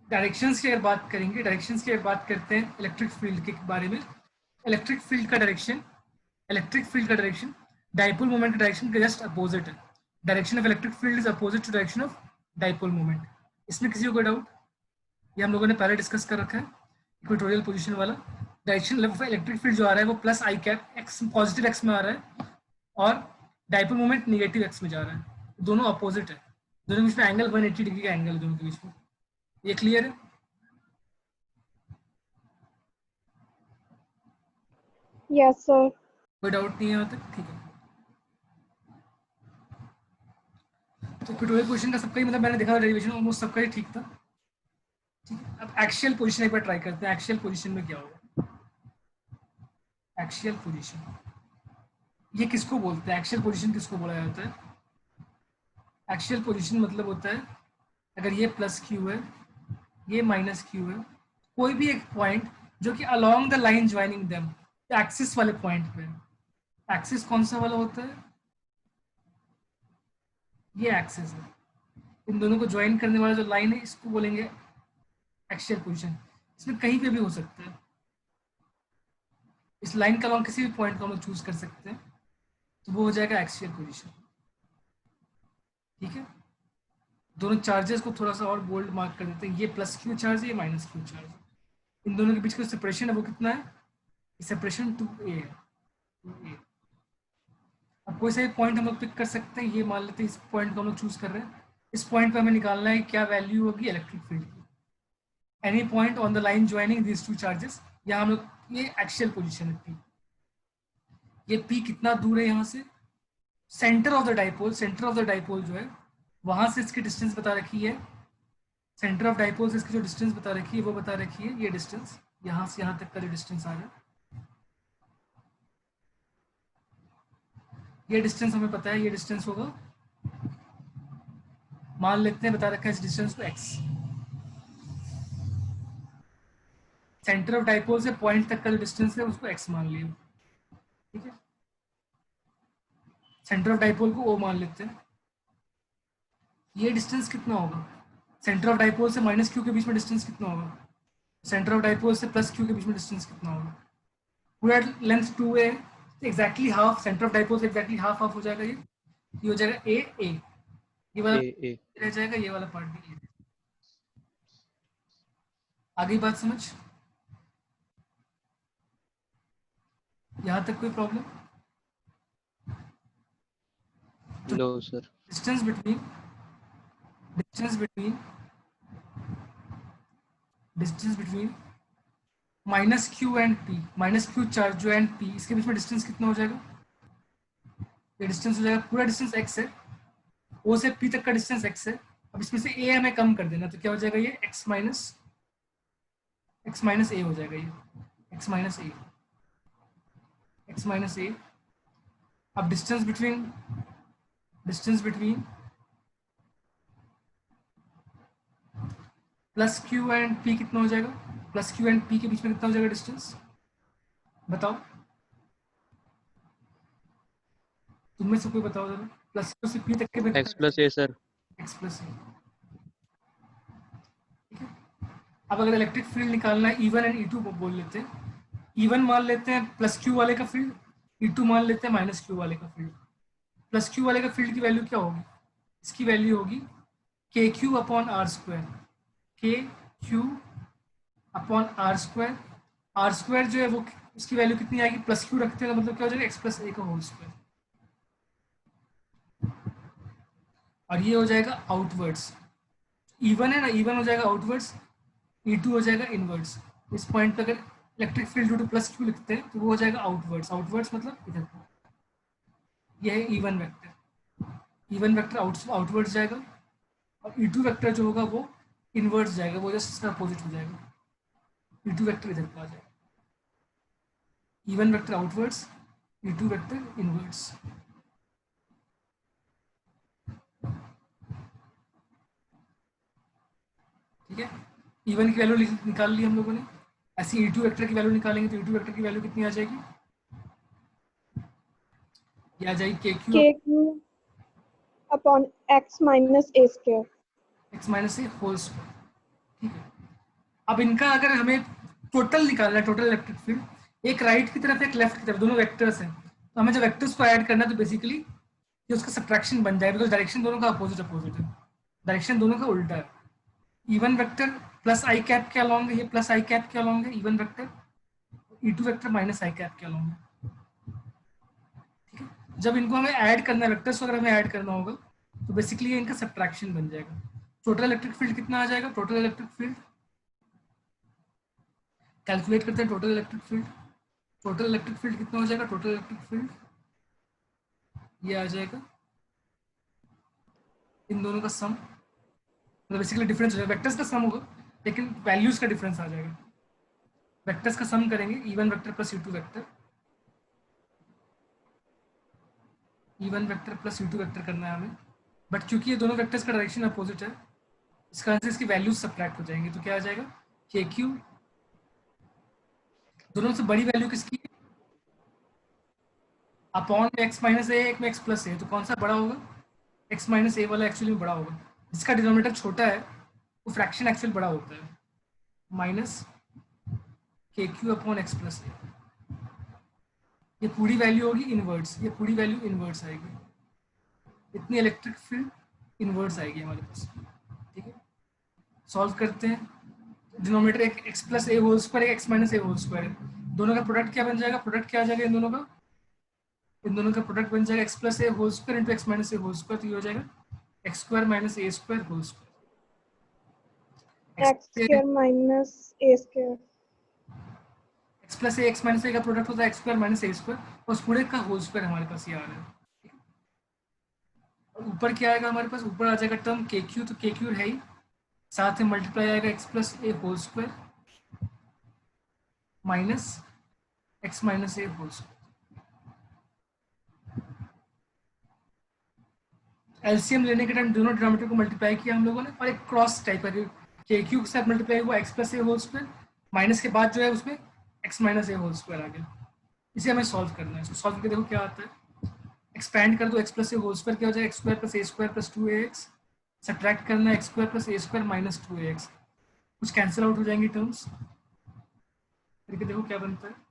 Directions की अगर बात करेंगे, डायरेक्शंस की अगर बात करते हैं इलेक्ट्रिक फील्ड के बारे में, इलेक्ट्रिक फील्ड का डायरेक्शन, इलेक्ट्रिक फील्ड का डायरेक्शन डाइपोल मोमेंट के डायरेक्शन के जस्ट अपोजिट है। Direction of electric field is opposite to direction of dipole moment. इसमें किसी को कोई डाउट? ये हम लोगों ने पहले डिस्कस कर रखा है इक्वेटोरियल पोजीशन वाला। डायरेक्शन ऑफ इलेक्ट्रिक फील्ड जो आ रहा है वो plus i cap x, positive x में आ रहा है, और डाइपोल मोमेंट नेगेटिव एक्स में जा रहा है। दोनों अपोजिट है, दोनों के बीच में एंगल 180 डिग्री का एंगल है दोनों के बीच में। ये क्लियर है? Yes sir. कोई डाउट नहीं है यहाँ तक? ठीक है। तो इक्वेटोरियल पोजीशन का सबका ही मतलब मैंने देखा डेरिवेशन ऑलमोस्ट सबका ही ठीक था। ठीक है, अब एक्सियल पोजीशन एक बार ट्राई करते हैं। एक्सियल पोजीशन में क्या होगा? एक्सियल पोजीशन ये किसको बोलते हैं? एक्सियल पोजीशन किसको बोला जाता है? एक्सियल पोजीशन मतलब होता है अगर ये प्लस क्यू है, ये माइनस क्यू है, कोई भी एक पॉइंट जो कि along the line joining them, axis वाले पॉइंट पे। एक्सिस कौन सा वाला होता है? ये एक्सिस है। इन दोनों को ज्वाइन करने वाला जो लाइन है इसको बोलेंगे एक्सियल पोजीशन। इसमें कहीं पे भी हो सकता है, इस लाइन का अलोंग किसी भी पॉइंट को हम लोग चूज कर सकते हैं, तो वो हो जाएगा एक्सियल पोजीशन। ठीक है, दोनों चार्जेस को थोड़ा सा और बोल्ड मार्क कर देते हैं। ये प्लस क्यू चार्ज है, ये माइनस क्यू चार्ज है। इन दोनों के बीच का सेपरेशन है वो कितना है? सेपरेशन 2a है, 2a। अब कोई सा भी पॉइंट हम लोग पिक कर सकते हैं। ये मान लेते हैं इस पॉइंट को हम लोग चूज कर रहे हैं। इस पॉइंट पे हमें निकालना है क्या वैल्यू होगी इलेक्ट्रिक फील्ड की। Any point on the line joining this two charges, यहाँ हम लोग, ये एक्सियल पोजीशन है P। ये P कितना दूर है यहाँ से? Centre of the dipole, centre of the dipole जो है वहां से इसकी डिस्टेंस बता रखी है। सेंटर ऑफ डाइपोल से इसकी जो डिस्टेंस बता रखी है वो बता रखी है ये डिस्टेंस, यहाँ से यहाँ तक का जो डिस्टेंस आ रहा है ये डिस्टेंस हमें पता है। ये डिस्टेंस होगा, मान लेते हैं बता रखा है इस डिस्टेंस को x। सेंटर ऑफ डाइपोल से पॉइंट तक का जो डिस्टेंस है उसको x मान लिया। ठीक है, सेंटर ऑफ डाइपोल को O मान लेते हैं। ये डिस्टेंस कितना होगा? सेंटर ऑफ डाइपोल से माइनस क्यू के बीच में डिस्टेंस कितना होगा? सेंटर ऑफ डाइपोल से प्लस क्यू के बीच में डिस्टेंस कितना होगा? पूरा लेंथ 2a है, exactly half. Centre of dipole से एग्जैक्टली हाफ हाफ हो जाएगा। ये हो जाएगा a, ये वाला रह जाएगा, ये वाला पार्ट भी। आगे बात समझ? यहाँ तक कोई problem? No sir. Distance between minus Q and P, minus Q charge जो एंड पी, इसके बीच में डिस्टेंस कितना हो जाएगा? ये डिस्टेंस हो जाएगा, पूरा डिस्टेंस x है, O से P तक का डिस्टेंस x है। अब इसमें से a हमें कम कर देना, तो क्या हो जाएगा? ये x माइनस a हो जाएगा। ये x माइनस a। अब distance between plus Q and P कितना हो जाएगा? प्लस क्यू एंड पी के बीच में कितना हो जाएगा डिस्टेंस? बताओ, तुम में से कोई बताओ जरा। प्लस क्यू से पी तक के x plus a sir. x plus a। ठीक है, अब अगर इलेक्ट्रिक फील्ड निकालना है E1 एंड E2 बोल लेते हैं। E1 मान लेते हैं प्लस क्यू वाले का फील्ड, E2 मान लेते हैं माइनस क्यू वाले का फील्ड। प्लस क्यू वाले का फील्ड की वैल्यू क्या होगी? इसकी वैल्यू होगी K Q upon R square. K Q upon R square. R square जो है वो इसकी वैल्यू कितनी आएगी? प्लस क्यू रखते हैं तो मतलब क्या हो जाएगा? एक्स प्लस ए का होल स्क्वायर। और ये हो जाएगा आउटवर्ड्स। E1 है ना, E1 हो जाएगा आउटवर्ड्स, E2 हो जाएगा इनवर्ड्स। इस पॉइंट पे अगर electric field due two plus Q लिखते हैं तो वो हो जाएगा आउटवर्ड्स। आउटवर्ड्स मतलब इधर को। ये है E1 vector. E1 vector outwards जाएगा, और E2 वेक्टर जो होगा वो इनवर्ड्स जाएगा, वो जस्ट इसका अपोजिट हो जाएगा। E2 वेक्टर इधर को आ जाएगा। E1 vector outwards, E2 vector inwards. ठीक है, E1 की वैल्यू निकाल ली हम लोगों ने। ऐसी E2 वेक्टर की वैल्यू निकालेंगे तो E2 वेक्टर की वैल्यू कितनी आ जाएगी? ये आ जाएगी K Q upon x minus a square. x minus A whole square. ठीक है, अब इनका अगर हमें टोटल निकालना है, टोटल इलेक्ट्रिक फील्ड, एक राइट की तरफ एक लेफ्ट की तरफ, दोनों वेक्टर्स हैं, तो हमें जब वेक्टर्स को ऐड करना है तो बेसिकली ये उसका सब्ट्रैक्शन बन जाए, बिकॉज डायरेक्शन दोनों का अपोजिट अपोजिट है, डायरेक्शन दोनों का उल्टा है। E one vector plus i cap के अलॉन्ग है, ये प्लस आई कैप के अलॉन्ग है इवन वेक्टर, ई2 वेक्टर माइनस आई कैप के अलॉन्ग है। ठीक है, जब इनको हमें ऐड करना है, वेक्टर्स को अगर हमें ऐड करना होगा तो बेसिकली ये इनका सब्ट्रैक्शन बन जाएगा। टोटल इलेक्ट्रिक फील्ड कितना आ जाएगा? टोटल इलेक्ट्रिक फील्ड कैलकुलेट करते हैं। Total electric field, total electric field कितना हो जाएगा? टोटल इलेक्ट्रिक फील्ड ये आ जाएगा इन दोनों का सम, मतलब बेसिकली डिफरेंस हो जाएगा, वेक्टर्स का सम होगा लेकिन वैल्यूज का डिफरेंस आ जाएगा। वेक्टर्स का सम करेंगे, E1 vector plus E2 vector, E1 vector plus E2 vector करना है हमें, बट क्योंकि ये दोनों वेक्टर्स का डायरेक्शन अपोजिट है, इस कारण से इसकी वैल्यूज सब्ट्रैक्ट हो जाएंगी, तो क्या आ जाएगा? के क्यू, दोनों से बड़ी वैल्यू किसकी है? अपॉन एक्स माइनस ए, एक में एक्स प्लस ए, तो कौन सा बड़ा होगा? एक्स माइनस ए वाला एक्चुअली में बड़ा होगा, जिसका डिनोमिनेटर छोटा है वो फ्रैक्शन एक्चुअल बड़ा होता है, माइनस के क्यू अपॉन एक्स प्लस ए। ये पूरी वैल्यू होगी इनवर्ट्स, ये पूरी वैल्यू इनवर्ट्स आएगी, इतनी इलेक्ट्रिक फील्ड इनवर्ट्स आएगी हमारे पास। ठीक है, सॉल्व करते हैं। डिनोमिनेटर एक x plus a whole square, एक एक्स माइनस ए होल स्क्वायर है, दोनों का प्रोडक्ट क्या बन जाएगा? प्रोडक्ट क्या आ जाएगा इन दोनों का? इन दोनों का प्रोडक्ट बन जाएगा x plus a whole square into x minus A whole square, तो ये हो जाएगा x square minus a square whole square. X square minus A square. X plus a x minus a का प्रोडक्ट होता है x square minus a square, और उस पूरे का होल स्क्वायर हमारे पास ये आ रहा है। और ऊपर क्या आएगा हमारे पास? ऊपर आ जाएगा टर्म के क्यू, तो के क्यू है ही, साथ में मल्टीप्लाई आएगा x plus a whole square minus x minus A whole square. LCM लेने के टाइम दोनों डिनोमिनेटर को मल्टीप्लाई किया हम लोगों ने, और एक क्रॉस टाइप का के क्यू के साथ मल्टीप्लाई हुआ x plus a whole square, minus के बाद जो है उसमें एक्स माइनस ए होल स्क्वायर आ गया। इसे हमें सॉल्व करना है, इसको सॉल्व करके देखो क्या आता है। एक्सपैंड कर दो, x plus a whole square क्या हो जाएगा? एक्स स्क्वायर प्लस ए स्क्वायर प्लस 2ax, सब्ट्रैक्ट करना है एक्स स्क्वायर प्लस ए स्क्वायर माइनस 2ax, कुछ कैंसिल आउट हो जाएंगी टर्म्स, करके देखो क्या बनता है।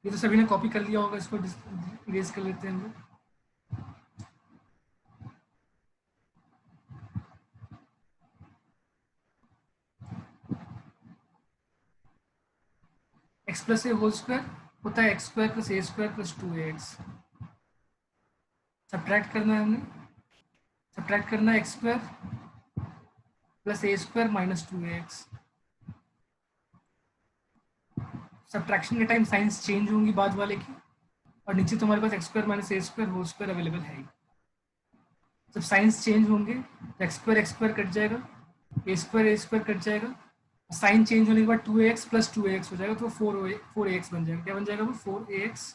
ये तो सभी ने कॉपी कर लिया होगा, इसको इरेज कर लेते हैं हम लोग। X plus a whole square होता है एक्स स्क्वायर प्लस ए स्क्वायर प्लस 2ax, सब्ट्रैक्ट करना है हमने, सब्ट्रैक्ट करना है एक्स स्क्वायर प्लस ए स्क्वायर माइनस 2ax। सब्ट्रैक्शन के टाइम साइंस चेंज होंगी बाद वाले की, और नीचे तो हमारे पास x square minus a square whole square available है ही। जब साइंस चेंज होंगे तो एक्स स्क्वायर कट जाएगा, ए स्क्वायर कट जाएगा, साइन चेंज होने के बाद 2ax प्लस 2ax हो जाएगा, तो 4ax बन जाएगा। क्या बन जाएगा वो? 4ax।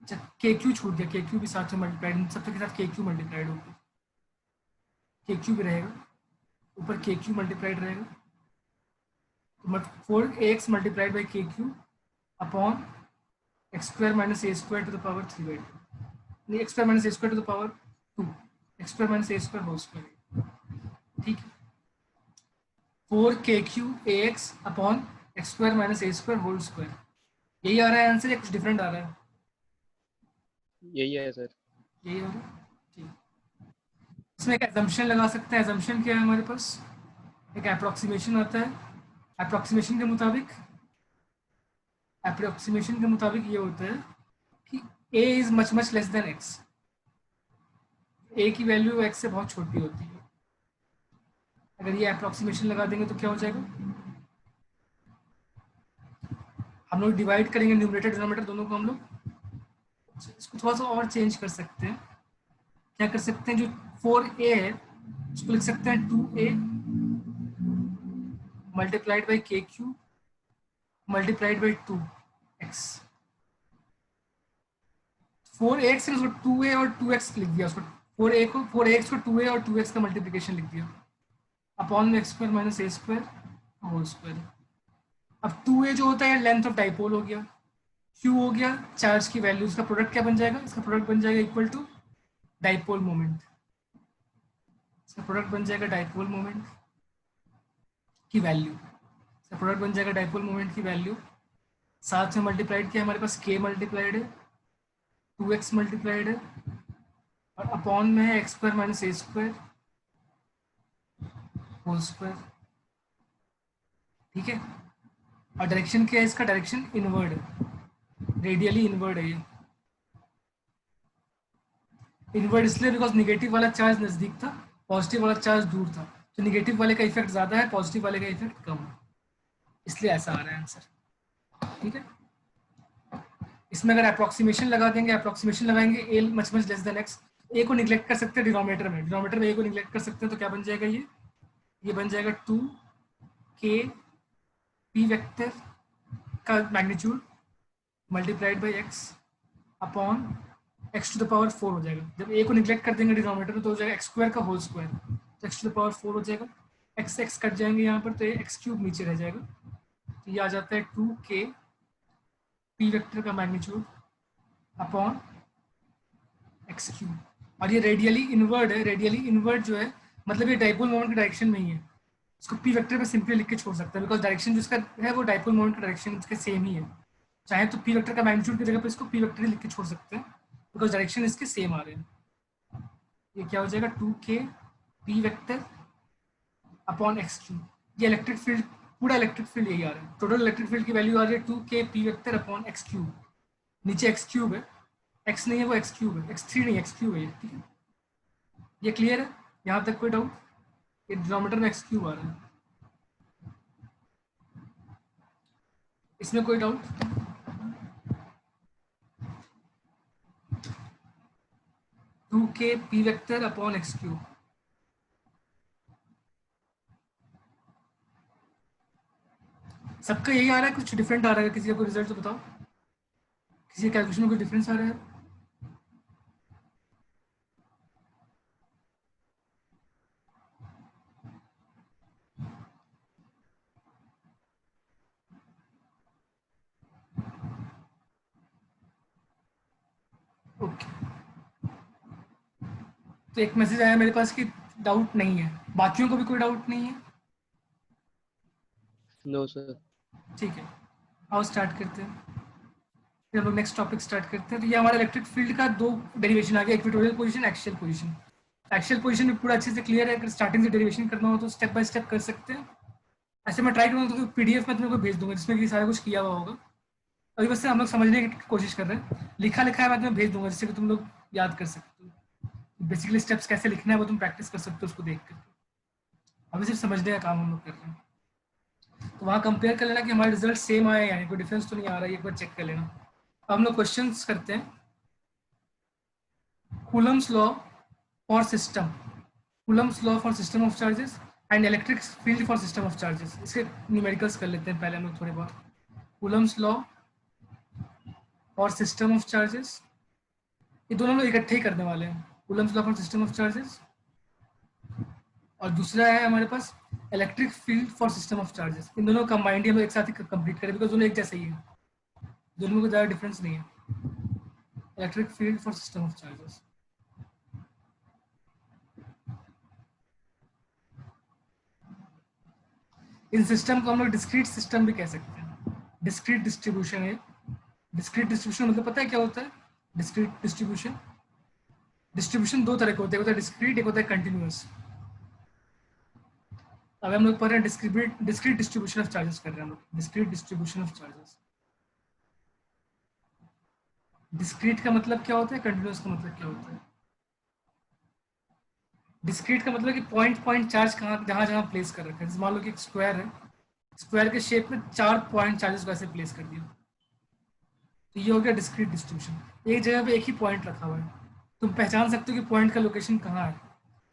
अच्छा, के क्यू छूट गया, के क्यू भी साथ में मल्टीप्लाइड, सब के साथ के क्यू मल्टीप्लाइड होगा, के क्यू भी रहेगा ऊपर, के क्यू मल्टीप्लाइड रहेगा, तो 4ax multiplied by k Q upon x square minus a square to the power 3/2, नहीं x square minus a square to the power 2, x square minus a square whole square. ठीक है, 4kq upon x square minus a square whole square, यही आ रहा है answer या कुछ different आ रहा है? यही है सर। यही आ रहा है। ठीक, इसमें एक एजम्पशन लगा सकते हैं। एजम्पशन क्या है हमारे पास? एक अप्रोक्सीमेशन आता है, अप्रोक्सीमेशन के मुताबिक ये होता है कि a is much much less then x, a की वैल्यू x से बहुत छोटी होती है। अगर ये अप्रोक्सीमेशन लगा देंगे तो क्या हो जाएगा? हम लोग डिवाइड करेंगे न्यूमरेटर डिनोमिनेटर दोनों को, हम लोग इसको थोड़ा सा और चेंज कर सकते हैं। क्या कर सकते हैं? जो 4a है उसको लिख सकते हैं 2a multiplied by k Q multiplied by 2x। 4x से उसको 2a और 2x लिख दिया, उसको 4ax को 2a और 2x का मल्टीप्लिकेशन लिख दिया upon x square minus a square whole square. अब 2a जो होता है लेंथ ऑफ डाइपोल हो गया, Q हो गया चार्ज की वैल्यू, इसका प्रोडक्ट क्या बन जाएगा, इसका प्रोडक्ट बन जाएगा इक्वल टू डाइपोल मोमेंट, इसका प्रोडक्ट बन जाएगा डाइपोल मोमेंट की वैल्यू, इसका प्रोडक्ट बन जाएगा डाइपोल मोमेंट की वैल्यू, साथ में मल्टीप्लाइड किया हमारे पास k मल्टीप्लाइड है 2x मल्टीप्लाइड है और अपॉन में है x square minus a square whole square, ठीक है। और डायरेक्शन क्या है इसका, डायरेक्शन इनवर्ड है, रेडियली इनवर्ड है ये। इनवर्ड इसलिए बिकॉज निगेटिव वाला चार्ज नजदीक था, पॉजिटिव वाला चार्ज दूर था, तो निगेटिव वाले का इफेक्ट ज्यादा है, पॉजिटिव वाले का इफेक्ट कम है, इसलिए ऐसा आ रहा है आंसर, ठीक है। इसमें अगर अप्रोक्सीमेशन लगा देंगे, अप्रोक्सीमेशन लगाएंगे a much much less than x, a को निगलेक्ट कर सकते हैं डिनोमिनेटर में ए को निगलेक्ट कर सकते हैं, तो क्या बन जाएगा ये बन जाएगा 2 k p वेक्टर का magnitude multiplied by X upon X to the power 4 हो जाएगा। जब ए को निगलेक्ट कर देंगे डिनोमिनेटर में तो हो जाएगा एक्स स्क्वायर का होल स्क्वायर, तो एक्स टू द पावर 4 हो जाएगा, एक्स एक्स कट जाएंगे यहाँ पर, तो ये एक्स क्यूब नीचे रह जाएगा, तो ये आ जाता है 2k p वेक्टर का मैग्नीट्यूड अपॉन एक्स क्यूब। और ये रेडियली इनवर्ड है, रेडियली इनवर्ड जो है मतलब ये डाइपोल मोमेंट के डायरेक्शन में ही है, इसको p वेक्टर पे सिंपली लिख के छोड़ सकते हैं बिकॉज डायरेक्शन जो इसका है वो डाइपोल मोमेंट का डायरेक्शन इसके सेम ही है, चाहे तो p वेक्टर का मैग्नीट्यूड की जगह पे इसको p वेक्टर ही लिख के छोड़ सकते हैं बिकॉज डायरेक्शन इसके सेम आ रहे हैं। ये क्या हो जाएगा 2k p vector upon x cube, ये इलेक्ट्रिक फील्ड पूरा इलेक्ट्रिक फील्ड यही आ रहा है, टोटल इलेक्ट्रिक फील्ड की वैल्यू आ रही है 2k p vector upon x cube, नीचे एक्स क्यूब है, एक्स नहीं है वो एक्स क्यूब है, x3 नहीं एक्स क्यूब है ये, ठीक है। ये क्लियर है यहाँ तक, कोई डाउट, ये डिनोमिनेटर में एक्स क्यूब आ रहा है, इसमें कोई डाउट, टू के P vector upon x cube, सबका यही आ रहा है, कुछ डिफरेंट आ रहा है, किसी का कोई रिजल्ट तो बताओ, किसी कैलकुलेशन में कोई डिफरेंस आ रहा है। ओके, तो एक मैसेज आया मेरे पास कि डाउट नहीं है, बाकियों को भी कोई डाउट नहीं है, नो सर। ठीक है, आओ स्टार्ट करते हैं, फिर हम लोग नेक्स्ट टॉपिक स्टार्ट करते हैं। तो ये हमारा इलेक्ट्रिक फील्ड का दो डेरिवेशन आ गया, equatorial position, axial position. Axial position में पूरा अच्छे से क्लियर है, अगर स्टार्टिंग से डेरिवेशन करना हो तो स्टेप बाय स्टेप कर सकते हैं। ऐसे मैं ट्राई करूँगा तो पीडीएफ में तुम लोग को भेज दूंगा जिसमें कि सारा कुछ किया हुआ होगा, अभी बस हम लोग समझने की कोशिश कर रहे हैं, लिखा लिखा है मैं तुम्हें भेज दूंगा जिससे कि तुम लोग याद कर सकते हो, बेसिकली स्टेप्स कैसे लिखना है वो तुम प्रैक्टिस कर सकते हो उसको देख कर, अभी सिर्फ समझने का काम हम लोग कर रहे हैं। तो वहाँ कंपेयर कर लेना कि हमारे रिजल्ट सेम आए, यानी कोई डिफरेंस तो नहीं आ रहा है, एक बार चेक कर लेना। अब हम लोग क्वेश्चंस करते हैं, Coulomb's law for system, Coulomb's law for system of charges and electric field for system of charges, इसके न्यूमेरिकल्स कर लेते हैं पहले हम लोग थोड़े बहुत। कूलम्स लॉ और सिस्टम ऑफ चार्जेस, ये दोनों लोग इकट्ठे ही करने वाले हैं, Coulomb's law for system of charges, और दूसरा है हमारे पास electric field for system of charges. इन दोनों कंबाइंड ही हम लोग एक साथ ही कंप्लीट करें बिकॉज दोनों एक जैसे ही है, दोनों में कोई ज़्यादा डिफरेंस नहीं है। Electric field for system of charges, in system को हम लोग डिस्क्रीट सिस्टम भी कह सकते हैं, डिस्क्रीट डिस्ट्रीब्यूशन है। डिस्क्रीट डिस्ट्रीब्यूशन मतलब पता है क्या होता है, डिस्क्रीट डिस्ट्रीब्यूशन, डिस्ट्रीब्यूशन दो तरह के होते हैं, एक होता है डिस्क्रीट, एक होता है कंटिन्यूअस। अब हम लोग पढ़ रहे हैं डिस्क्रीट डिस्ट्रीब्यूशन ऑफ चार्जेस कर रहे हैं हम लोग, discrete distribution of charges. Discrete का मतलब क्या होता है, कंटिन्यूअस का मतलब क्या होता है। डिस्क्रीट का मतलब कि पॉइंट पॉइंट चार्ज कहाँ जहाँ जहाँ प्लेस कर रखे हैं, मान लो कि एक स्क्वायर है, स्क्वायर के शेप में 4 पॉइंट चार्जेस को ऐसे प्लेस कर दिया, तो ये हो गया डिस्क्रीट डिस्ट्रीब्यूशन, एक जगह पे एक ही पॉइंट रखा हुआ है, तुम पहचान सकते हो कि पॉइंट का लोकेशन कहाँ है,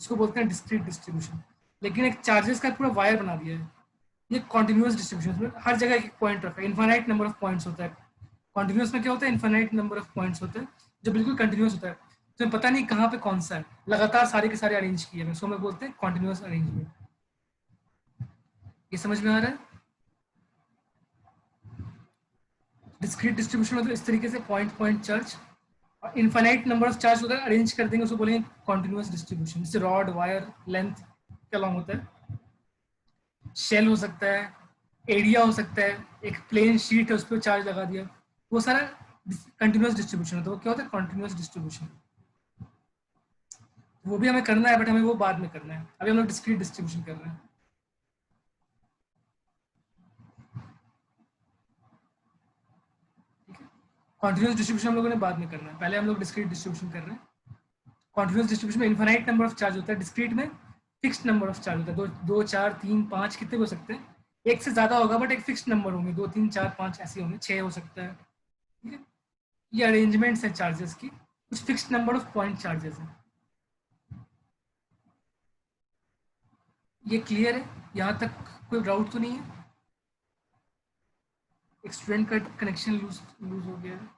इसको बोलते हैं डिस्क्रीट डिस्ट्रीब्यूशन। लेकिन एक चार्जेस का पूरा वायर बना दिया है, ये कॉन्टिन्यूअस डिस्ट्रीब्यूशन में हर जगह एक पॉइंट रखा है, इनफाइनाइट नंबर ऑफ पॉइंट्स होता है। कॉन्टिन्यूअस में क्या होता है, इनफाइनाइट नंबर ऑफ पॉइंट्स होता है जो बिल्कुल कंटिन्यूअस होता है, तो पता नहीं कहाँ पे कौन सा है, लगातार सारे के सारे अरेंज किए हैं, उसको हम बोलते हैं कॉन्टिन्यूअस अरेंजमेंट। ये समझ में आ रहा है, डिस्क्रीट डिस्ट्रीब्यूशन मतलब इस तरीके से पॉइंट पॉइंट चार्ज, और इनफाइनाइट नंबर ऑफ चार्ज अगर अरेंज कर देंगे उसको बोलेंगे कॉन्टिन्यूस डिस्ट्रीब्यूशन। जैसे रॉड, वायर, लेंथ क्या लॉन्ग होता है, शेल हो सकता है, एरिया हो सकता है, एक प्लेन शीट है उस पर चार्ज लगा दिया, वो सारा कंटिन्यूस डिस्ट्रीब्यूशन होता है। वो क्या होता है, कॉन्टिन्यूस डिस्ट्रीब्यूशन। वो भी हमें करना है, बट हमें वो बाद में करना है, अभी हम लोग डिस्क्रीट डिस्ट्रीब्यूशन कर रहे हैं। कॉन्टिन्यूस डिस्ट्रीब्यूशन हम लोगों ने बाद में करना है, पहले हम लोग डिस्क्रीट डिस्ट्रीब्यूशन कर रहे हैं। कॉन्टिन्यूस डिस्ट्रीब्यूशन में इनफाइनाइट नंबर ऑफ चार्ज होता है, डिस्क्रीट में फिक्स्ड नंबर ऑफ चार्ज होता है। दो 4 3 5 कितने हो सकते हैं, एक से ज्यादा होगा बट एक फिक्स्ड नंबर होंगे, 2 3 4 5 ऐसे होंगे, 6 हो सकता है। ठीक है, ये अरेंजमेंट्स है चार्जेस की, कुछ fixed number of point charges हैं। ये क्लियर है, यहाँ तक कोई डाउट तो नहीं है? एक स्टूडेंट का कनेक्शन लूज हो गया है।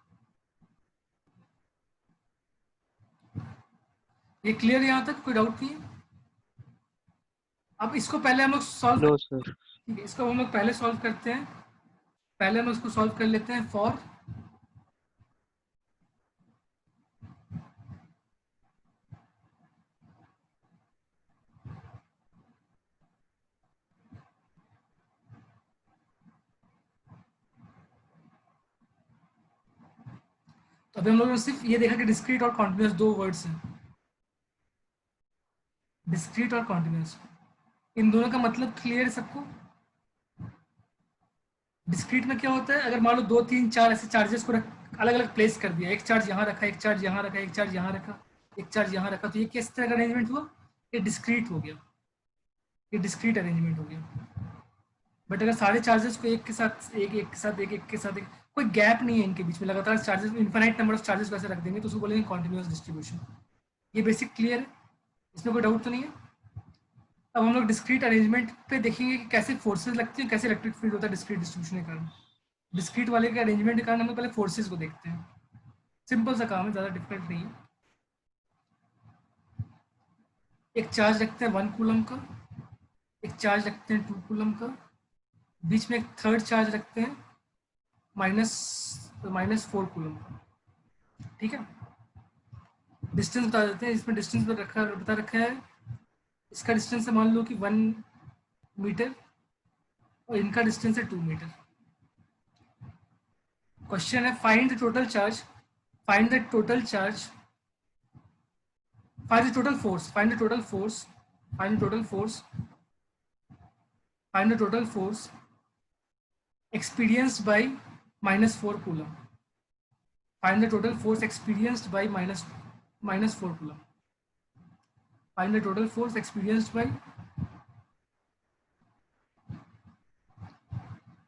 ये क्लियर है, यहाँ तक कोई डाउट नहीं है? अब इसको पहले हम लोग सॉल्व, नो सर। ठीक है, इसको हम लोग पहले सॉल्व करते हैं। पहले हम इसको सॉल्व कर लेते हैं फॉर तो अभी हम लोगों ने सिर्फ ये देखा कि डिस्क्रीट और कॉन्टिन्यूस दो वर्ड्स हैं, डिस्क्रीट और कॉन्टिन्यूस। इन दोनों का मतलब क्लियर है सबको? डिस्क्रीट में क्या होता है, अगर मान लो 2 3 4 ऐसे चार्जेस को अलग अलग प्लेस कर दिया, एक चार्ज यहाँ रखा, एक चार्ज यहाँ रखा, एक चार्ज यहाँ रखा, एक चार्ज यहाँ रखा, तो ये किस तरह का अरेंजमेंट हुआ, ये डिस्क्रीट हो गया, ये डिस्क्रीट अरेंजमेंट हो गया। बट अगर सारे चार्जेस को एक के साथ एक, एक के साथ एक के साथ एक, कोई गैप नहीं है इनके बीच में, लगातार charges, infinite number of charges वैसे रख देंगे तो उसको बोलेंगे कॉन्टिन्यूस डिस्ट्रीब्यूशन। ये बेसिक क्लियर है, इसमें कोई डाउट तो नहीं है? अब हम लोग डिस्क्रीट अरेंजमेंट पे देखेंगे कि कैसे फोर्सेस लगती हैं, कैसे इलेक्ट्रिक फील्ड होता है डिस्क्रीट डिस्ट्रीब्यूशन के कारण। डिस्क्रीट वाले के अरेंजमेंट के कारण हम लोग पहले फोर्सेस को देखते हैं। सिंपल सा काम है, ज़्यादा डिफिकल्ट नहीं है। एक चार्ज रखते हैं 1 कूलम का, एक चार्ज रखते हैं 2 कूलम का, बीच में एक थर्ड चार्ज रखते हैं माइनस 4 कूलम का। ठीक है, डिस्टेंस बता देते हैं, इसमें डिस्टेंस बता रखा है, इसका डिस्टेंस है मान लो कि 1 मीटर और इनका डिस्टेंस है 2 मीटर। क्वेश्चन है find the total charge, find the total charge, find the total force, find the total force, find the total force, find the total force experienced by minus 4 coulomb. Find the total force experienced by minus 4 coulomb. Find the total force experienced by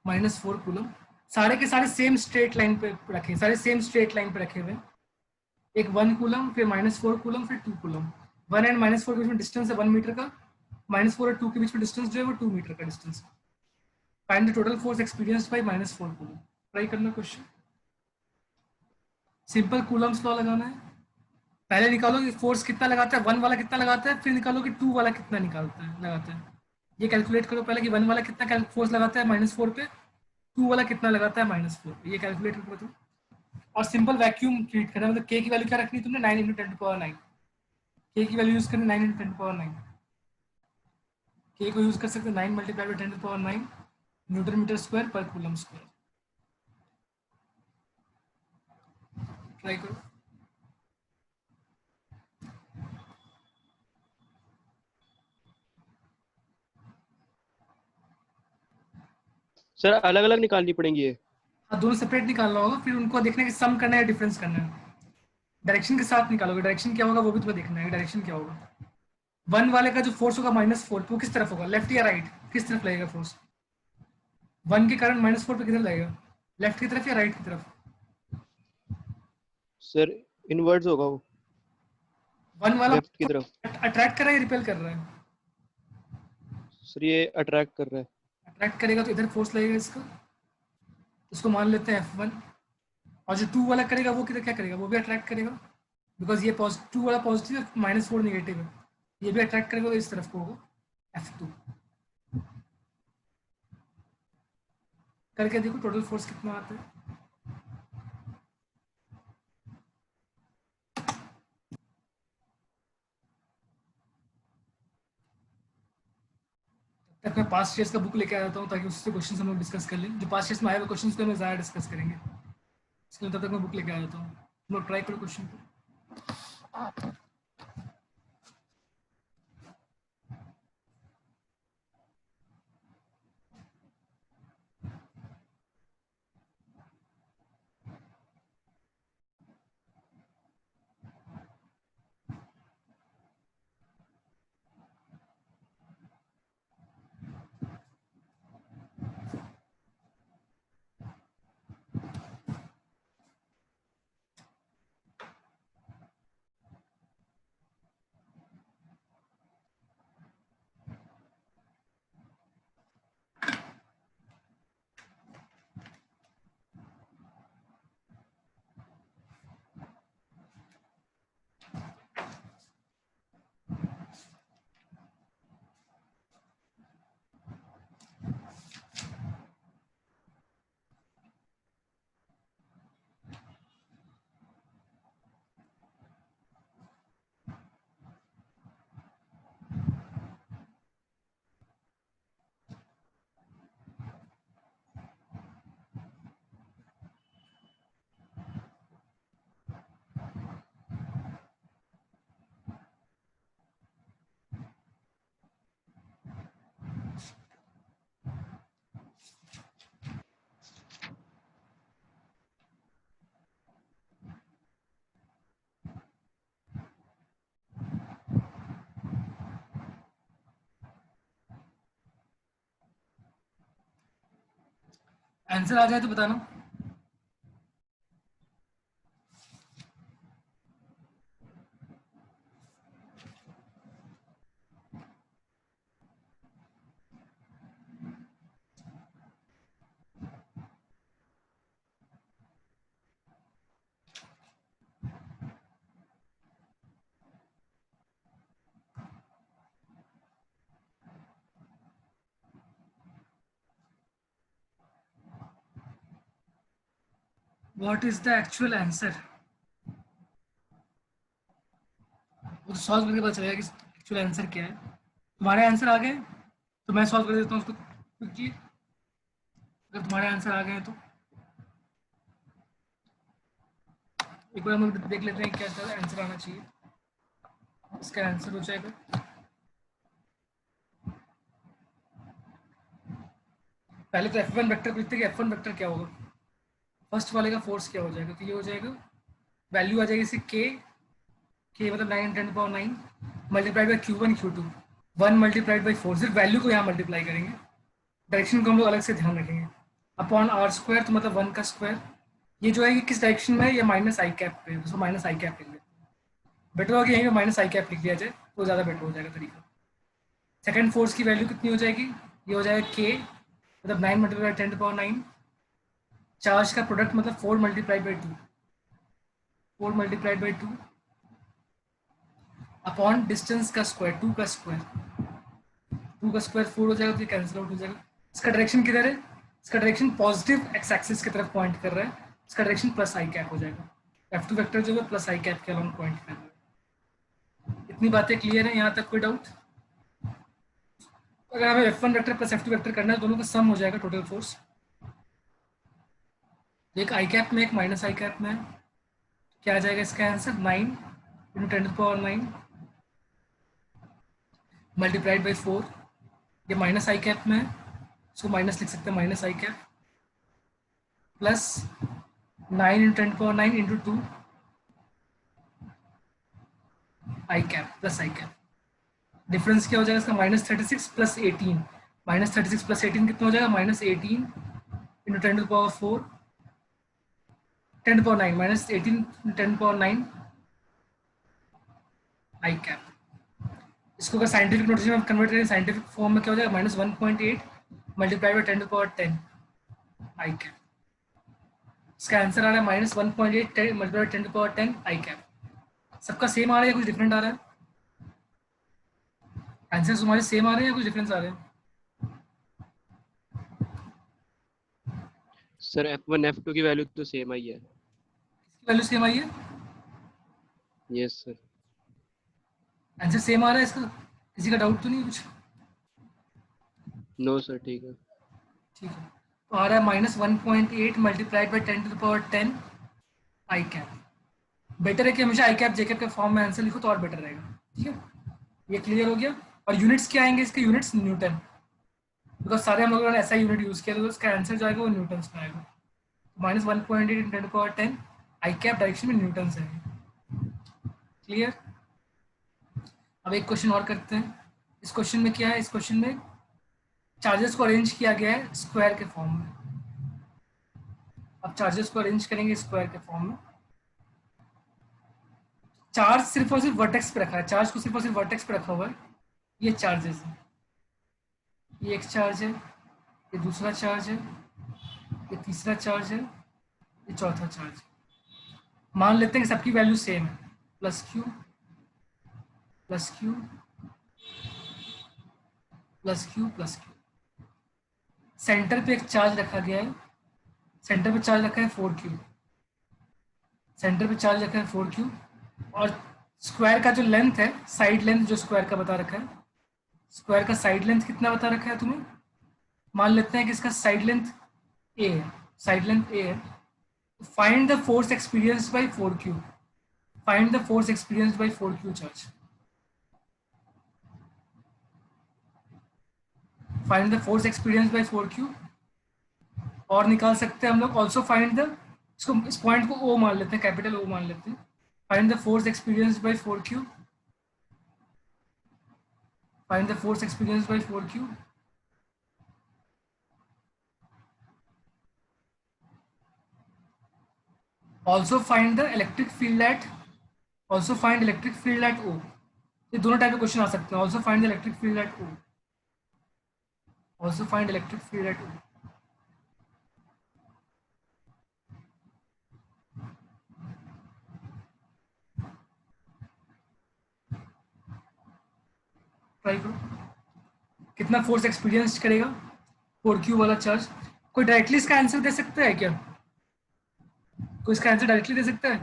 minus 4 coulomb. सारे के सारे same straight line पे रखे, सारे same straight line पे रखे हुए, एक 1 कूलम, फिर माइनस 4 कूलम, फिर 2 कूलम। 1 एंड माइनस 4 के बीच में डिस्टेंस है 1 मीटर का, माइनस 4 और 2 के बीच में डिस्टेंस जो है वो 2 मीटर का डिस्टेंस है। Find the total force experienced bye minus 4 coulomb. Try करना क्वेश्चन, सिंपल कूलम्स लॉ लगाना है। पहले निकालो कि फोर्स कितना लगाता है, 1 वाला कितना लगाता है, फिर निकालो कि 2 वाला कितना निकालता है लगाता है। ये कैलकुलेट करो पहले कि 1 वाला कितना फोर्स लगाता है माइनस 4 पे, 2 वाला कितना लगाता है माइनस 4 पे, ये कैलकुलेट करो तुम। और सिंपल वैक्यूम ट्रीट करना, मतलब के की वैल्यू क्या रखनी है तुमने, 9 × 10⁹ के की वैल्यू यूज करनी 9 × 10⁹ के को यूज कर सकते हैं 9 × 10⁹ न्यूटन मीटर स्क्वायर पर कूलम स्क्वायर। ट्राई करो। सर अलग अलग निकालनी पड़ेंगी ये? हाँ, दोनों सेपरेट निकालना होगा, फिर उनको देखना है कि सम करना है या डिफरेंस करना है। डायरेक्शन के साथ निकालोगे, डायरेक्शन क्या होगा वो भी तुम्हें देखना है, डायरेक्शन क्या होगा। 1 वाले का जो फोर्स होगा माइनस 4 वो किस तरफ होगा, लेफ्ट या राइट, किस तरफ लगेगा फोर्स? 1 के कारण माइनस 4 पे किधर लगेगा, लेफ्ट की तरफ या राइट की तरफ? सर इनवर्ड्स होगा वो, 1 वाला लेफ्ट की तरफ। अट्रैक्ट कर रहा है या रिपेल कर रहा है? सर ये अट्रैक्ट कर रहा है। अट्रैक्ट करेगा तो इधर फोर्स लगेगा इसका, इसको मान लेते हैं F1। और जो 2 वाला करेगा वो किधर क्या करेगा, वो भी अट्रैक्ट करेगा, बिकॉज ये 2 वाला पॉजिटिव है, माइनस 4 नेगेटिव है, ये भी अट्रैक्ट करेगा तो इस तरफ को होगा F2। करके देखो टोटल फोर्स कितना आता है। मैं पास्ट ईयर्स का बुक लेके आ जाता हूँ ताकि उससे क्वेश्चन हम लोग डिस्कस कर लें, जो पास्ट ईयर्स में आए हुए क्वेश्चन को हम ज़्यादा डिस्कस करेंगे, इसके लिए तब तक मैं बुक लेके आ जाता हूँ। हम लोग ट्राई करो क्वेश्चन को। आंसर आ जाए तो बताना। What is the actual answer? वो तो सॉल्व करके पता चलेगा कि एक्चुअल आंसर क्या है। तुम्हारे आंसर आ गए तो मैं सॉल्व कर देता हूँ उसको क्विकली, अगर तुम्हारे आंसर आ गए हैं तो। एक बार हम लोग देख लेते हैं क्या आंसर आना चाहिए। इसका आंसर हो जाएगा, पहले तो F1 वेक्टर को लिखते हैं कि F1 वेक्टर क्या होगा। फर्स्ट वाले का फोर्स क्या हो जाएगा, तो ये हो जाएगा, वैल्यू आ जाएगी इसे के मतलब 9 10 power 9 multiplied by Q1 Q2 1 multiplied by 4, सिर्फ वैल्यू को यहाँ मल्टीप्लाई करेंगे, डायरेक्शन को हम लोग अलग से ध्यान रखेंगे। अपॉन आर स्क्वायर तो मतलब 1 का स्क्वायर, ये जो है ये किस डायरेक्शन में है, ये माइनस आई कैप पे है, उसको माइनस आई कैप लिख लेते हैं। बेटर होगा कि यहीं पे माइनस आई कैप लिख लिया जाए तो ज़्यादा बेटर हो जाएगा तरीका। सेकंड फोर्स की वैल्यू कितनी हो जाएगी, ये हो जाएगा के मतलब 9 मल्टीप्लाई 10 पावर 9, चार्ज का प्रोडक्ट मतलब 4 multiplied by 2 4 multiplied by 2 upon distance का स्क्वायर 2 का स्क्वायर 4 हो जाएगा तो ये कैंसिल आउट हो जाएगा। इसका डायरेक्शन किधर है, इसका डायरेक्शन पॉजिटिव एक्स एक्सिस की तरफ पॉइंट कर रहा है, इसका डायरेक्शन प्लस आई कैप हो जाएगा। F2 वेक्टर जो है प्लस आई कैप के अलाउंग पॉइंट कर रहा है। इतनी बातें क्लियर है, यहाँ तक कोई डाउट? अगर हमें F1 vector plus F2 vector करना है, दोनों का सम हो जाएगा टोटल फोर्स। एक आई कैप में एक माइनस आई कैप में, क्या आ जाएगा इसका answer 9 into 10 power 9 multiplied by 4, ये माइनस आई कैप में है, इसको माइनस लिख सकते हैं, minus i cap plus 9 into 10 power 9 into 2 i cap plus i cap. Difference क्या हो जाएगा इसका, -36 प्लस 18, -36 प्लस 18 कितना हो जाएगा, -18 इंटू 10 पावर 4 10 पावर 9 -18 10 पावर 9 आई कैप। इसको अगर साइंटिफिक नोटेशन में कन्वर्ट करें, साइंटिफिक फॉर्म में क्या हो जाएगा, -1.8 multiply by 10 power 10 I cap. इसका आंसर आ रहा है -1.8 multiply by 10 power 10 I cap. सबका सेम आ रहा है या कुछ डिफरेंट आ रहा है? आंसर तुम्हारे सेम आ रहे हैं या कुछ डिफरेंस आ रहे हैं? सर F1 F2 की वैल्यू तो सेम आई है। इसकी वैल्यू सेम आई है? Yes sir. आंसर सेम आ रहा है इसका, किसी का डाउट तो नहीं कुछ? नो सर ठीक है। ठीक है, तो आ रहा है -1.8 multiplied by 10⁻10 I cap. Better है कि हमेशा आई कैप जे कैप के फॉर्म में आंसर लिखो तो और बेटर रहेगा। ठीक है, ये क्लियर हो गया। और यूनिट्स क्या आएंगे इसके? यूनिट्स न्यूटन, बिकॉज सारे हम लोगों ने ऐसा यूनिट यूज किया, तो इसका आंसर जो आएगा वो न्यूटन में आएगा। -1.8 × 10⁻10 आई कैप डायरेक्शन में न्यूटन से है। क्लियर। अब एक क्वेश्चन और करते हैं। इस क्वेश्चन में क्या है? इस क्वेश्चन में चार्जेस को अरेंज किया गया है स्क्वायर के फॉर्म में। अब चार्जेस को अरेंज करेंगे स्क्वायर के फॉर्म में। चार्ज सिर्फ और सिर्फ वर्टेक्स पे रखा है, चार्ज को सिर्फ और सिर्फ वर्टेक्स पे रखा हुआ है। ये चार्जेस है, ये एक चार्ज है, ये दूसरा चार्ज है, ये तीसरा चार्ज है, ये चौथा चार्ज है। मान लेते हैं कि सबकी वैल्यू सेम है, plus Q plus Q plus Q plus Q. Centre पे एक चार्ज रखा गया है, सेंटर पे चार्ज रखा है 4Q, सेंटर पे चार्ज रखा है 4Q। और स्क्वायर का जो लेंथ है, साइड लेंथ जो स्क्वायर का बता रखा है, स्क्वायर का साइड लेंथ कितना बता रखा है तुम्हें? मान लेते हैं कि इसका साइड लेंथ ए है, साइड लेंथ ए है। Find the force experienced by 4Q, find the force experienced by 4Q charge, find the force experienced by 4Q। और निकाल सकते हैं हम लोग ऑल्सो फाइंड द, इसको इस पॉइंट को ओ मान लेते हैं, कैपिटल ओ मान लेते हैं। Find the force experienced by 4Q, find the force experienced by 4Q। Also find the electric field at, also find electric field at O. ये दोनों टाइप के क्वेश्चन आ सकते हैं। Also find the electric field at O, also find electric field at O. Try करो, कितना force experience करेगा 4Q वाला चार्ज। कोई डायरेक्टली इसका आंसर दे सकता है क्या? कोई इसका आंसर डायरेक्टली दे सकता है?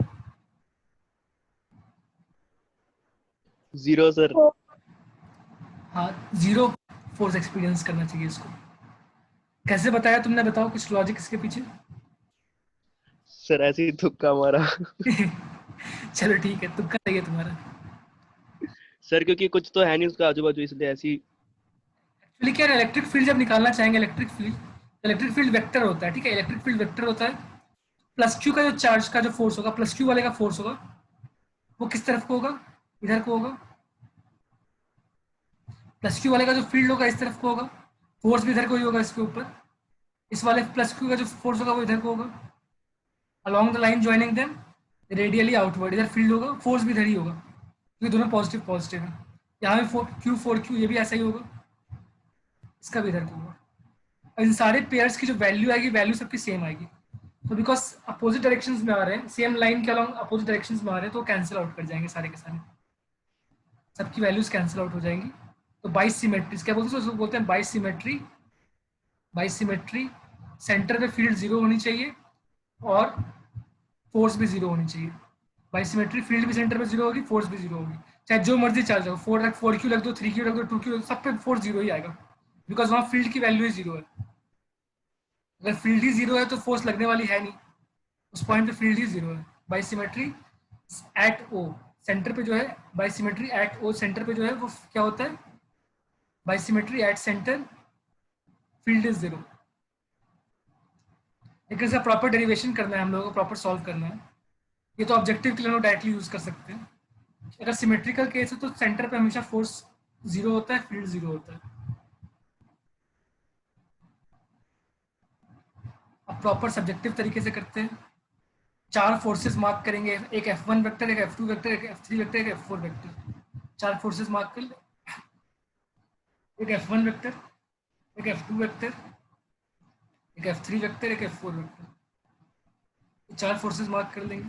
0 सर। हाँ, 0 फोर्स एक्सपीरियंस करना चाहिए इसको। कैसे बताया तुमने? बताओ कुछ लॉजिक इसके पीछे। सर ऐसे ही तुक्का मारा। चलो ठीक है, तुक्का सही है तुम्हारा। सर क्योंकि कुछ तो है नहीं उसका आजू बाजू, इसलिए ऐसी। एक्चुअली क्या है, इलेक्ट्रिक फील्ड जब निकालना चाहेंगे, इलेक्ट्रिक फील्ड वेक्टर होता है। ठीक है, इलेक्ट्रिक फील्ड वेक्टर होता है। प्लस क्यू का जो चार्ज का जो फोर्स होगा, प्लस क्यू वाले का फोर्स होगा, वो किस तरफ को होगा? इधर को होगा। प्लस क्यू वाले का जो फील्ड होगा इस तरफ को होगा, फोर्स भी इधर को ही होगा इसके ऊपर। इस वाले प्लस क्यू का जो फोर्स होगा वो इधर को होगा, along the line joining them radially outward. इधर फील्ड होगा, फोर्स भी इधर ही होगा, क्योंकि दोनों पॉजिटिव पॉजिटिव है। यहाँ भी Q4Q, ये भी ऐसा ही होगा, इसका भी इधर को होगा। इन सारे पेयर्स की जो वैल्यू आएगी, वैल्यू सबकी सेम आएगी। तो बिकॉज अपोजिट डायरेक्शंस में आ रहे हैं, सेम लाइन के अलॉन्ग अपोजिट डायरेक्शंस में आ रहे हैं, तो कैंसिल आउट कर जाएंगे सारे के सारे, सबकी वैल्यूज कैंसिल आउट हो जाएंगी। तो बाइसिमेट्री क्या बोलते हैं? उसको बोलते हैं बाइसिमेट्री। बाइसिमेट्री, सेंटर पे फील्ड 0 होनी चाहिए और फोर्स भी 0 होनी चाहिए। बाइसिमेट्री, फील्ड भी सेंटर पे 0 होगी, फोर्स भी 0 होगी, चाहे जो मर्जी चार्ज हो। 4Q लग दो, 3Q लग दो, 2Q, सब पे फोर्स 0 ही आएगा, बिकॉज वहाँ फील्ड की वैल्यू ही 0 है। अगर फील्ड ही 0 है तो फोर्स लगने वाली है नहीं, उस पॉइंट पे फील्ड ही 0 है। बाइसिमेट्री एट ओ, सेंटर पे जो है, बाइसिमेट्री एट ओ सेंटर पे जो है वो क्या होता है? बाइसिमेट्री एट सेंटर फील्ड इज 0। लेकिन इसका प्रॉपर डेरिवेशन करना है हम लोगों को, प्रॉपर सॉल्व करना है। ये तो ऑब्जेक्टिव के लिए हम डायरेक्टली यूज कर सकते हैं। अगर सिमेट्रिकल केस है तो सेंटर पे हमेशा फोर्स 0 होता है, फील्ड 0 होता है। अब प्रॉपर सब्जेक्टिव तरीके से करते हैं। 4 फोर्सेस मार्क करेंगे, एक F1 वेक्टर, एक F2 वेक्टर, एक F3 वेक्टर, एक F4 वेक्टर। 4 फोर्सेस मार्क कर ले, एक F1 वेक्टर, एक F2 वेक्टर, एक F3 वेक्टर, एक F4 वेक्टर। 4 फोर्सेस मार्क कर लेंगे।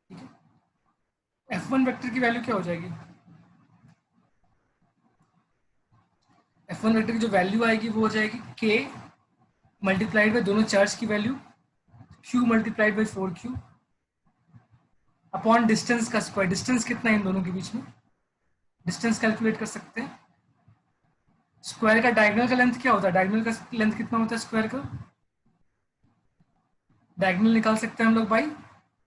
ठीक है, F1 वेक्टर की वैल्यू क्या हो जाएगी? F1 वेक्टर की जो वैल्यू आएगी वो हो जाएगी K मल्टीप्लाइड बाई दोनों चार्ज की value, Q multiplied by 4Q upon distance का स्क्वायर। डिस्टेंस कितना है इन दोनों के बीच में? डिस्टेंस कैलकुलेट कर सकते हैं, स्क्वायर का डायगोनल का लेंथ क्या होता है? डायगोनल का लेंथ कितना होता है स्क्वायर का? डायगोनल निकाल सकते हैं हम लोग बाई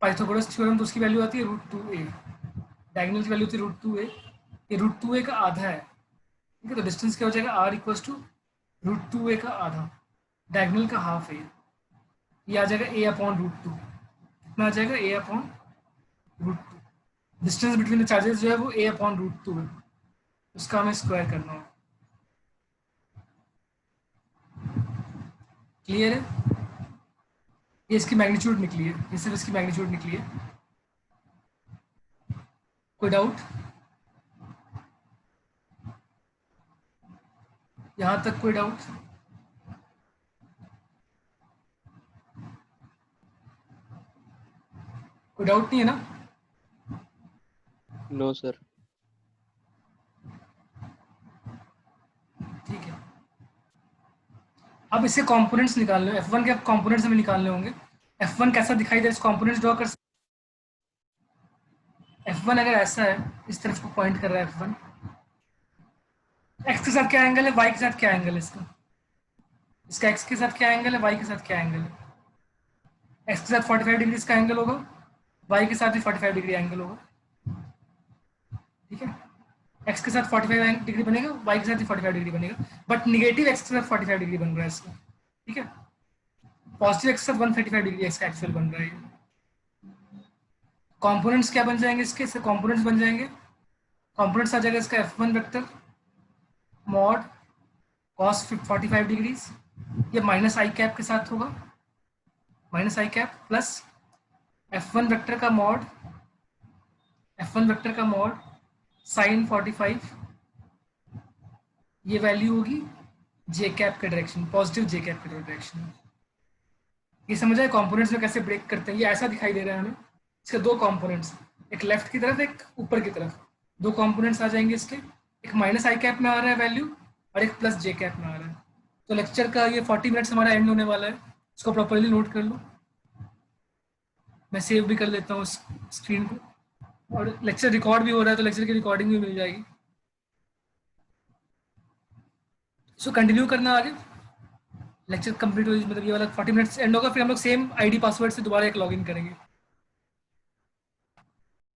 पाइथागोरस थ्योरम, तो उसकी वैल्यू आती है √2a। डायगोनल की वैल्यू होती है √2a, ये √2a का आधा है, ठीक है। तो डिस्टेंस क्या हो जाएगा? r इक्वल्स टू √2a का आधा, डायगोनल का हाफ है, ये आ जाएगा a अपॉन √2। कितना आ जाएगा? a upon √2। Distance between the charges जो है वो a अपॉन √2 है, उसका हमें स्क्वायर करना होगा। क्लियर है? ये इसकी मैग्नीट्यूड निकली है, ये सिर्फ इसकी मैग्नीट्यूड निकली है। कोई डाउट? यहाँ तक कोई डाउट? कोई डाउट नहीं है ना? No sir. ठीक है, अब इसके कंपोनेंट्स निकालने हैं। F1 के कंपोनेंट्स हमें निकालने होंगे। F1 कैसा दिखाई दे रहा है, कंपोनेंट्स ड्रॉ कर सकते। F1 अगर ऐसा है, इस तरफ को पॉइंट कर रहा है F1, x के साथ क्या एंगल है, y के साथ क्या एंगल है इसका? इसका x के साथ क्या एंगल है, y के साथ क्या एंगल है? x के साथ 45 डिग्री इसका एंगल होगा, y के साथ भी 45 डिग्री एंगल होगा, ठीक है। x के साथ 45 डिग्री बनेगा, y के साथ भी 45 डिग्री बनेगा, बट निगेटिव x के साथ 45 डिग्री बन रहा है इसका, ठीक है। पॉजिटिव x के साथ 135 डिग्री इसका एक्चुअल बन रहा है। कंपोनेंट्स क्या बन जाएंगे इसके? कंपोनेंट्स बन जाएंगे, कंपोनेंट्स आ जाएगा इसका F1 vector mod cos 45 degrees, ये माइनस आई कैप के साथ होगा, minus i cap plus F1 vector का मॉड, F1 वेक्टर का मॉड साइन 45, ये वैल्यू होगी जे कैप के डायरेक्शन, पॉजिटिव जे कैप के डायरेक्शन। ये समझ आए कंपोनेंट्स में कैसे ब्रेक करते हैं? ये ऐसा दिखाई दे रहा है हमें, इसके दो कंपोनेंट्स, एक लेफ्ट की तरफ एक ऊपर की तरफ, दो कंपोनेंट्स आ जाएंगे इसके, एक माइनस आई कैप में आ रहा है वैल्यू और एक प्लस जे कैप में आ रहा है। तो लेक्चर का ये 40 मिनट्स हमारा एंड होने वाला है, इसको प्रॉपरली नोट कर लो। मैं सेव भी कर लेता हूँ स्क्रीन को, और लेक्चर रिकॉर्ड भी हो रहा है तो लेक्चर की रिकॉर्डिंग भी मिल जाएगी। सो कंटिन्यू करना आगे, लेक्चर कंप्लीट हो, मतलब ये वाला 40 मिनट्स एंड होगा, फिर हम लोग सेम आईडी पासवर्ड से दोबारा एक लॉगिन करेंगे।